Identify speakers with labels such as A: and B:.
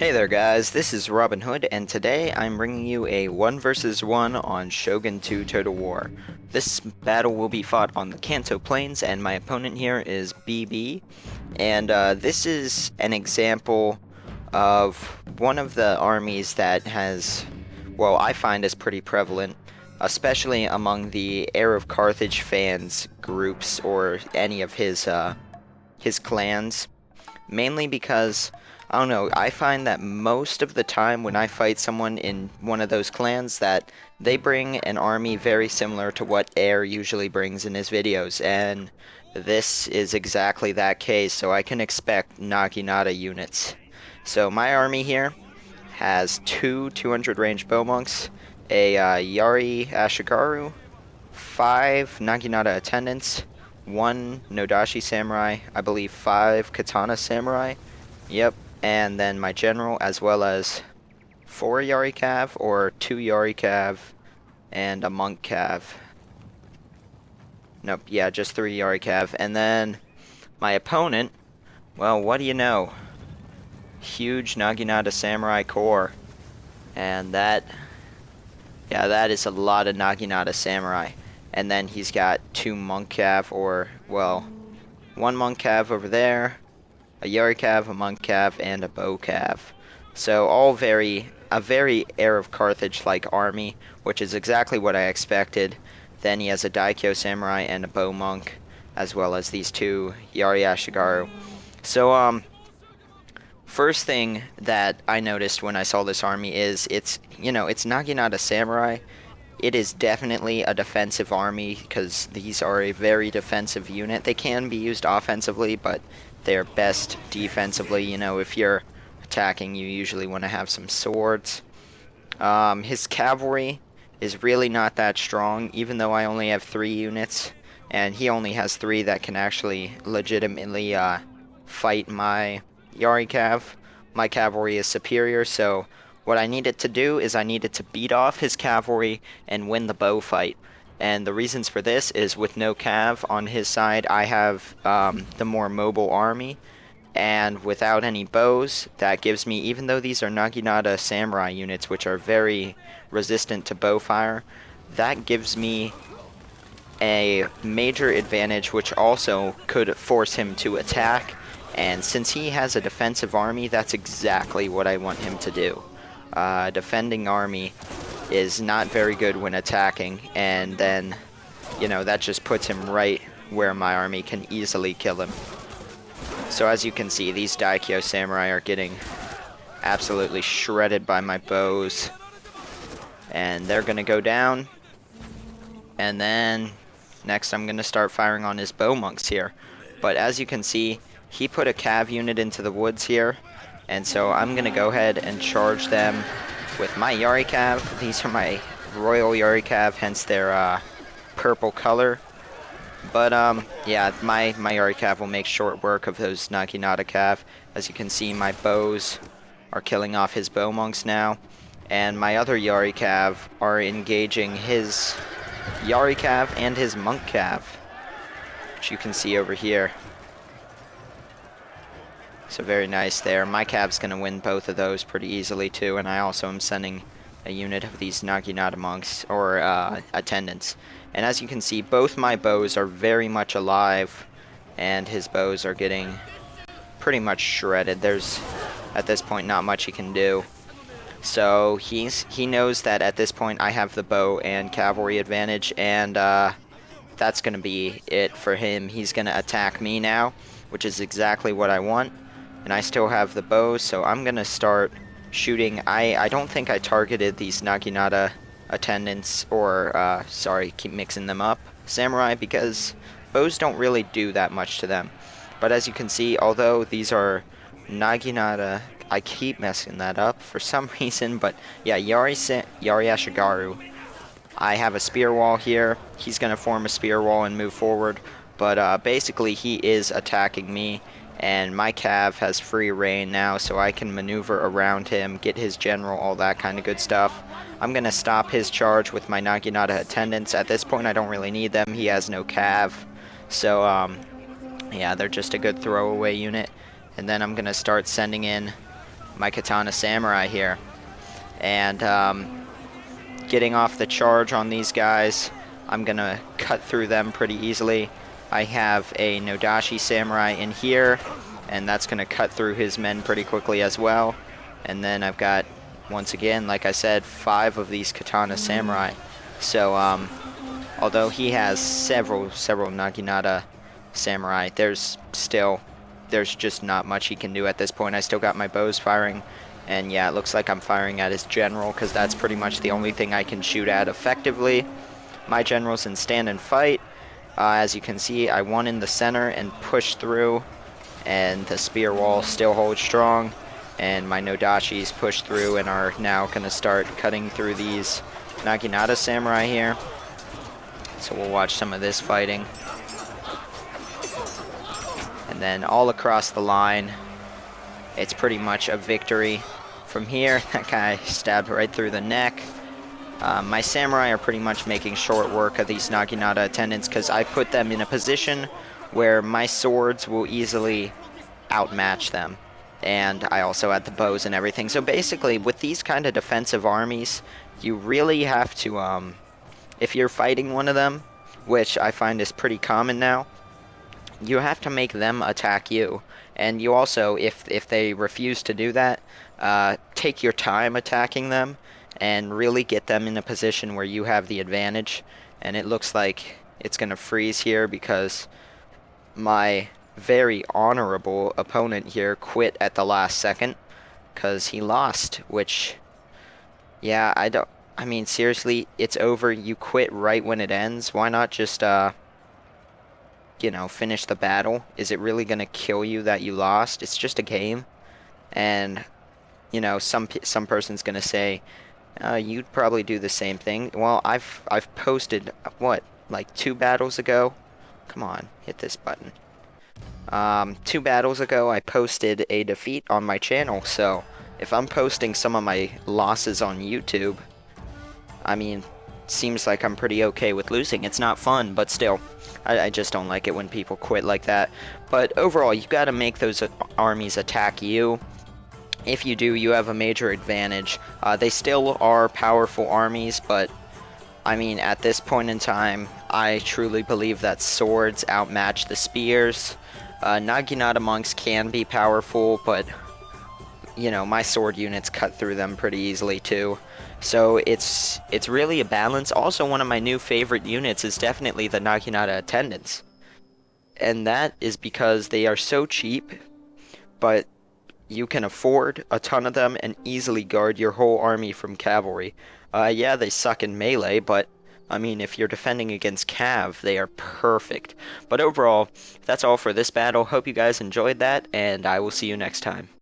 A: Hey there guys, this is Robin Hood, and today I'm bringing you a 1 versus 1 on Shogun 2 Total War. This battle will be fought on the Kanto Plains, and my opponent here is BB. And this is an example of one of the armies that has, well, I find is pretty prevalent, especially among the Heir of Carthage fans groups or any of his clans. Mainly because, I don't know, I find that most of the time when I fight someone in one of those clans that they bring an army very similar to what Heir usually brings in his videos, and this is exactly that case, so I can expect Naginata units. So my army here has two 200 range bow monks, a Yari Ashigaru, 5 Naginata attendants, 1 Nodashi samurai, I believe 5 Katana samurai, yep, and then my general, as well as 4 Yari Cav, or 2 Yari Cav, and a Monk Cav. Nope, yeah, just 3 Yari Cav. And then my opponent, well, what do you know? Huge Naginata samurai corps. And that is a lot of Naginata samurai. And then he's got 2 Monk Cav, or, well, 1 Monk Cav over there, a Yari Cav, a Monk Cav, and a Bow Cav. So a very Heir of Carthage-like army, which is exactly what I expected. Then he has a Daikyo Samurai and a Bow Monk, as well as these 2 Yari Ashigaru. So, first thing that I noticed when I saw this army is it's Naginata Samurai. It is definitely a defensive army because these are a very defensive unit. They can be used offensively, but they're best defensively. You know, if you're attacking, you usually want to have some swords. His cavalry is really not that strong, even though I only have 3 units, and he only has 3 that can actually legitimately fight my Yari Cav. My cavalry is superior, so what I needed to do is I needed to beat off his cavalry and win the bow fight. And the reasons for this is with no cav on his side, I have the more mobile army. And without any bows, that gives me, even though these are Naginata samurai units, which are very resistant to bow fire, that gives me a major advantage, which also could force him to attack. And since he has a defensive army, that's exactly what I want him to do. Defending army is not very good when attacking, and then, that just puts him right where my army can easily kill him. So as you can see, these Daikyo Samurai are getting absolutely shredded by my bows, and they're gonna go down, and then next I'm gonna start firing on his bow monks here. But as you can see, he put a cav unit into the woods here, and so I'm going to go ahead and charge them with my Yari Cav. These are my Royal Yari Cav, hence their purple color. But yeah, my Yari Cav will make short work of those Naginata Cav. As you can see, my bows are killing off his bow monks now. And my other Yari Cav are engaging his Yari Cav and his Monk Cav, which you can see over here. So very nice there. My Cav's going to win both of those pretty easily too, and I also am sending a unit of these Naginata monks, or attendants. And as you can see, both my bows are very much alive, and his bows are getting pretty much shredded. There's, at this point, not much he can do. So he knows that at this point I have the bow and cavalry advantage, and that's going to be it for him. He's going to attack me now, which is exactly what I want. And I still have the bow, so I'm going to start shooting. I don't think I targeted these Naginata attendants, or, sorry, keep mixing them up, samurai, because bows don't really do that much to them. But as you can see, although these are Naginata, I keep messing that up for some reason, but yeah, Yari Ashigaru. I have a spear wall here. He's going to form a spear wall and move forward, but basically he is attacking me. And my Cav has free reign now, so I can maneuver around him, get his general, all that kind of good stuff. I'm going to stop his charge with my Naginata attendants. At this point, I don't really need them. He has no Cav. So, yeah, they're just a good throwaway unit. And then I'm going to start sending in my katana samurai here. And getting off the charge on these guys, I'm gonna cut through them pretty easily. I have a Nodashi samurai in here, and that's gonna cut through his men pretty quickly as well. And then I've got, once again, like I said, 5 of these katana samurai. So although he has several Naginata samurai, there's just not much he can do at this point. I still got my bows firing, and yeah, it looks like I'm firing at his general, because that's pretty much the only thing I can shoot at effectively. My general's in stand and fight. As you can see, I won in the center and pushed through, and the spear wall still holds strong, and my Nodashis pushed through and are now going to start cutting through these Naginata samurai here. So we'll watch some of this fighting. And then all across the line, it's pretty much a victory. From here, that guy stabbed right through the neck. My samurai are pretty much making short work of these Naginata attendants, because I put them in a position where my swords will easily outmatch them. And I also had the bows and everything. So basically, with these kind of defensive armies, you really have to, if you're fighting one of them, which I find is pretty common now, you have to make them attack you. And you also, if they refuse to do that, take your time attacking them and really get them in a position where you have the advantage. And it looks like it's going to freeze here because my very honorable opponent here quit at the last second because he lost, which, yeah, I mean, seriously, it's over. You quit right when it ends. Why not just, you know, finish the battle? Is it really going to kill you that you lost? It's just a game. And, you know, some person's going to say, you'd probably do the same thing. Well, I've posted, what, like 2 battles ago? Come on, hit this button. 2 battles ago, I posted a defeat on my channel, so if I'm posting some of my losses on YouTube, I mean, seems like I'm pretty okay with losing. It's not fun, but still, I just don't like it when people quit like that. But overall, you've got to make those armies attack you. If you do, you have a major advantage. They still are powerful armies, but I mean, at this point in time, I truly believe that swords outmatch the spears. Naginata monks can be powerful, but, you know, my sword units cut through them pretty easily too. So it's really a balance. Also, one of my new favorite units is definitely the Naginata attendants. And that is because they are so cheap, but you can afford a ton of them and easily guard your whole army from cavalry. Yeah, they suck in melee, but I mean, if you're defending against cav, they are perfect. But overall, that's all for this battle. Hope you guys enjoyed that, and I will see you next time.